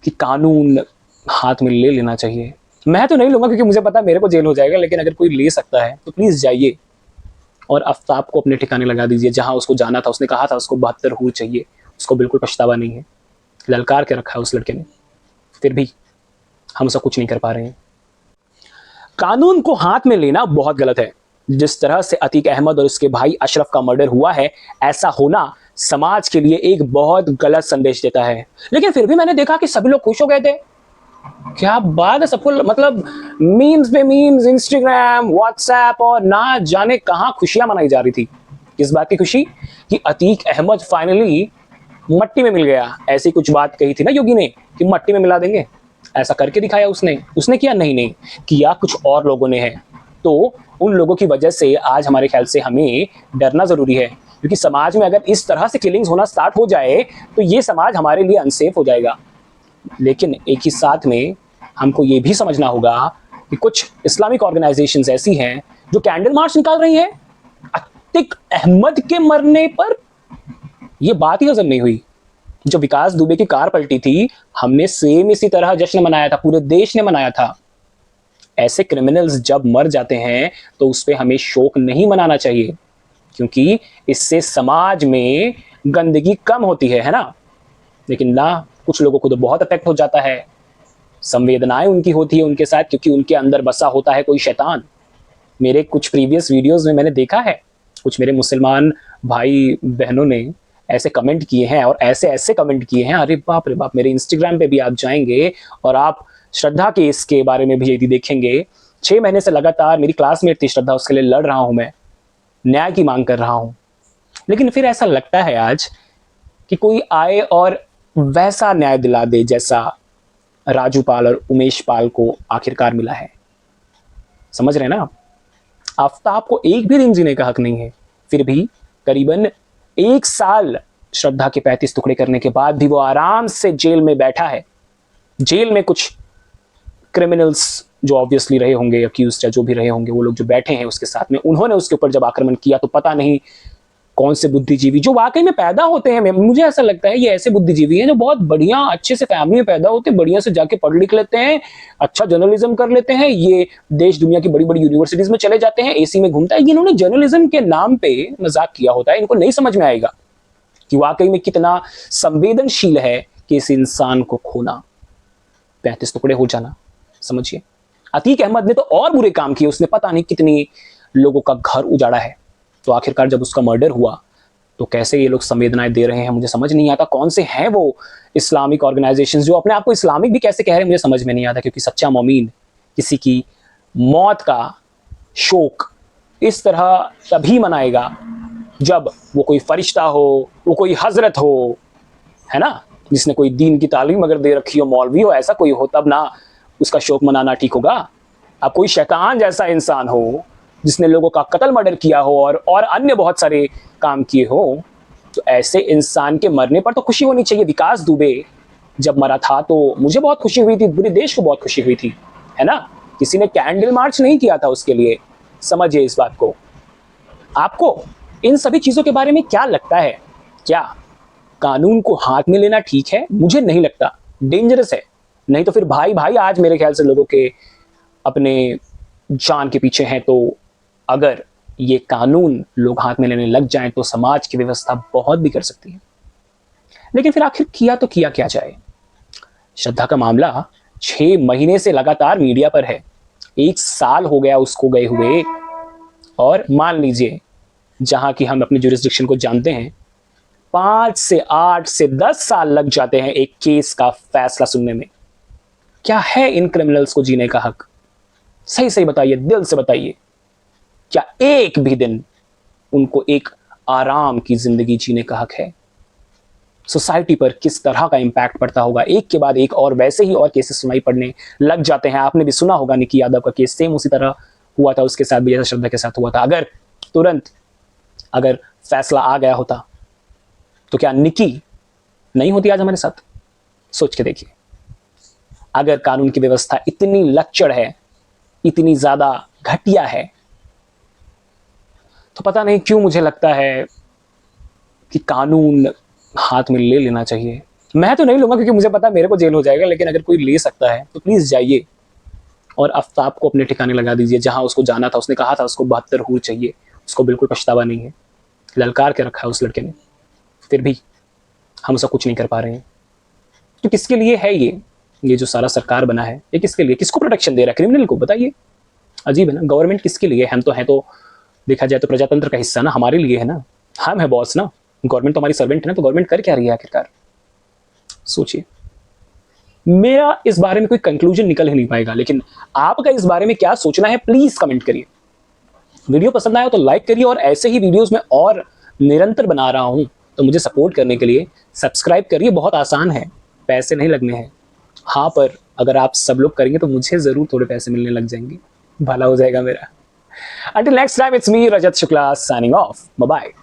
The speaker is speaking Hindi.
कि कानून हाथ में ले लेना चाहिए। मैं तो नहीं लूंगा क्योंकि मुझे पता है मेरे को जेल हो जाएगा, लेकिन अगर कोई ले सकता है तो प्लीज़ जाइए और आफ्ताब को अपने ठिकाने लगा दीजिए। जहां उसको जाना था, उसने कहा था उसको 72 हूर चाहिए, उसको बिल्कुल पछतावा नहीं है। ललकार के रखा है उस लड़के ने, फिर भी हम उसका कुछ नहीं कर पा रहे हैं। कानून को हाथ में लेना बहुत गलत है। जिस तरह से अतीक अहमद और उसके भाई अशरफ का मर्डर हुआ है, ऐसा होना समाज के लिए एक बहुत गलत संदेश देता है। लेकिन फिर भी मैंने देखा कि सभी लोग खुश हो गए थे। क्या बात है, सबको मतलब मीम्स पे मीम्स, इंस्टाग्राम, व्हाट्सएप और ना जाने कहां खुशियां मनाई जा रही थी। किस बात की खुशी? कि अतीक अहमद फाइनली मट्टी में मिल गया। ऐसी कुछ बात कही थी ना योगी ने कि मट्टी में मिला देंगे, ऐसा करके दिखाया उसने किया? नहीं किया, कुछ और लोगों ने है। तो उन लोगों की वजह से आज हमारे ख्याल से हमें डरना जरूरी है, क्योंकि समाज में अगर इस तरह से किलिंग्स होना स्टार्ट हो जाए तो ये समाज हमारे लिए अनसेफ हो जाएगा। लेकिन एक ही साथ में हमको ये भी समझना होगा कि कुछ इस्लामिक ऑर्गेनाइजेशंस ऐसी हैं जो कैंडल मार्च निकाल रही हैं अतीक अहमद के मरने पर। यह बात ही हजम नहीं हुई। जो विकास दुबे की कार पलटी थी, हमने सेम इसी तरह जश्न मनाया था, पूरे देश ने मनाया था। ऐसे क्रिमिनल्स जब मर जाते हैं तो उस पर हमें शोक नहीं मनाना चाहिए, क्योंकि इससे समाज में गंदगी कम होती है ना। लेकिन ना, कुछ लोगों को तो बहुत अफेक्ट हो जाता है, संवेदनाएं उनकी होती है उनके साथ, क्योंकि उनके अंदर बसा होता है कोई शैतान। मेरे कुछ प्रीवियस वीडियोस में मैंने देखा है, कुछ मेरे मुसलमान भाई बहनों ने ऐसे कमेंट किए हैं और ऐसे ऐसे कमेंट किए हैं, अरे बाप रे बाप। मेरे इंस्टाग्राम पे भी आप जाएंगे और आप श्रद्धा के इसके बारे में भी यदि देखेंगे, 6 महीने से लगातार मेरी क्लासमेट थी श्रद्धा, उसके लिए लड़ रहा हूं मैं, न्याय की मांग कर रहा हूं। लेकिन फिर ऐसा लगता है आज कि कोई आए और वैसा न्याय दिला दे जैसा राजू पाल और उमेश पाल को आखिरकार मिला है। समझ रहे हैं ना? आफ्ताब को एक भी दिन जीने का हक नहीं है, फिर भी करीबन 1 साल श्रद्धा के 35 टुकड़े करने के बाद भी वो आराम से जेल में बैठा है। जेल में कुछ क्रिमिनल्स जो ऑब्वियसली रहे होंगे, अक्यूज्ड या जो भी रहे होंगे, वो लोग जो बैठे हैं उसके साथ में, उन्होंने उसके ऊपर जब आक्रमण किया तो पता नहीं कौन से बुद्धिजीवी जो वाकई में पैदा होते हैं, मुझे ऐसा लगता है ये ऐसे बुद्धिजीवी हैं जो बहुत बढ़िया अच्छे से फैमिली में पैदा होते हैं, बढ़िया से जाके पढ़ लिख लेते हैं, अच्छा जर्नलिज्म कर लेते हैं, ये देश दुनिया की बड़ी बड़ी यूनिवर्सिटीज में चले जाते हैं, एसी में घूमता है। इन्होंने जर्नलिज्म के नाम पे मजाक किया होता है। इनको नहीं समझ में आएगा कि वाकई में कितना संवेदनशील है कि इस इंसान को खोना, 35 टुकड़े हो जाना। समझिए, अतीक अहमद ने तो और बुरे काम किए, उसने पता नहीं कितनी लोगों का घर उजाड़ा है। तो आखिरकार जब उसका मर्डर हुआ तो कैसे ये लोग संवेदनाएं दे रहे हैं, मुझे समझ नहीं आता। कौन से हैं वो इस्लामिक ऑर्गेनाइजेशंस जो अपने आप को इस्लामिक भी कैसे कह रहे हैं, मुझे समझ में नहीं आता। क्योंकि सच्चा मोमीन किसी की मौत का शोक इस तरह तभी मनाएगा जब वो कोई फरिश्ता हो, वो कोई हजरत हो, है ना, जिसने कोई दीन की तालीम अगर दे रखी हो, मौलवी हो, ऐसा कोई हो, तब ना उसका शोक मनाना ठीक होगा। अब कोई शैतान जैसा इंसान हो जिसने लोगों का कत्ल मर्डर किया हो और अन्य बहुत सारे काम किए हो, तो ऐसे इंसान के मरने पर तो खुशी होनी चाहिए। विकास दुबे जब मरा था तो मुझे बहुत खुशी हुई थी, पूरे देश को बहुत खुशी हुई थी, है ना। किसी ने कैंडल मार्च नहीं किया था उसके लिए, समझिए इस बात को। आपको इन सभी चीजों के बारे में क्या लगता है? क्या कानून को हाथ में लेना ठीक है? मुझे नहीं लगता, डेंजरस है। नहीं तो फिर भाई भाई आज मेरे ख्याल से लोगों के अपने जान के पीछे हैं। तो अगर ये कानून लोग हाथ में लेने लग जाएं तो समाज की व्यवस्था बहुत बिगड़ सकती है। लेकिन फिर आखिर किया तो किया क्या जाए? श्रद्धा का मामला 6 महीने से लगातार मीडिया पर है, 1 साल हो गया उसको गए हुए, और मान लीजिए जहां की हम अपने जुरिस्डिक्शन को जानते हैं, 5 से 8 से 10 साल लग जाते हैं एक केस का फैसला सुनने में। क्या है इन क्रिमिनल्स को जीने का हक? सही सही बताइए, दिल से बताइए, क्या एक भी दिन उनको एक आराम की जिंदगी जीने का हक है? सोसाइटी पर किस तरह का इंपैक्ट पड़ता होगा, एक के बाद एक और वैसे ही और केसेस सुनाई पड़ने लग जाते हैं। आपने भी सुना होगा निकी यादव का केस, सेम उसी तरह हुआ था उसके साथ भी जैसा श्रद्धा के साथ हुआ था। अगर तुरंत अगर फैसला आ गया होता तो क्या निकी नहीं होती आज हमारे साथ? सोच के देखिए। अगर कानून की व्यवस्था इतनी लच्चड़ है, इतनी ज्यादा घटिया है, तो पता नहीं क्यों मुझे लगता है कि कानून हाथ में ले लेना चाहिए। मैं तो नहीं लूंगा क्योंकि मुझे पता है मेरे को जेल हो जाएगा, लेकिन अगर कोई ले सकता है तो प्लीज जाइए और आफ्ताब को अपने ठिकाने लगा दीजिए। जहां उसको जाना था, उसने कहा था उसको 72 हूर चाहिए, उसको बिल्कुल पछतावा नहीं है। ललकार के रखा है उस लड़के ने, फिर भी हम उसका कुछ नहीं कर पा रहे हैं। तो किसके लिए है ये जो सारा सरकार बना है, ये किसके लिए, किसको प्रोटेक्शन दे रहा है? क्रिमिनल को? बताइए, अजीब है ना। गवर्नमेंट किसके लिए? हम तो हैं, तो देखा जाए तो प्रजातंत्र का हिस्सा ना, हमारे लिए है ना, हम है बॉस ना, गवर्नमेंट तो हमारी सर्वेंट है ना। तो गवर्नमेंट कर क्या रही है आखिरकार? सोचिए। मेरा इस बारे में कोई कंक्लूजन निकल ही नहीं पाएगा, लेकिन आपका इस बारे में क्या सोचना है प्लीज कमेंट करिए। वीडियो पसंद आया तो लाइक करिए, और ऐसे ही वीडियोस में और निरंतर बना रहा हूं, तो मुझे सपोर्ट करने के लिए सब्सक्राइब करिए। बहुत आसान है, पैसे नहीं लगने हैं। हाँ, पर अगर आप सब लोग करेंगे तो मुझे जरूर थोड़े पैसे मिलने लग जाएंगे, भला हो जाएगा मेरा। Until next time, it's me, Rajat Shukla, signing off. Bye bye.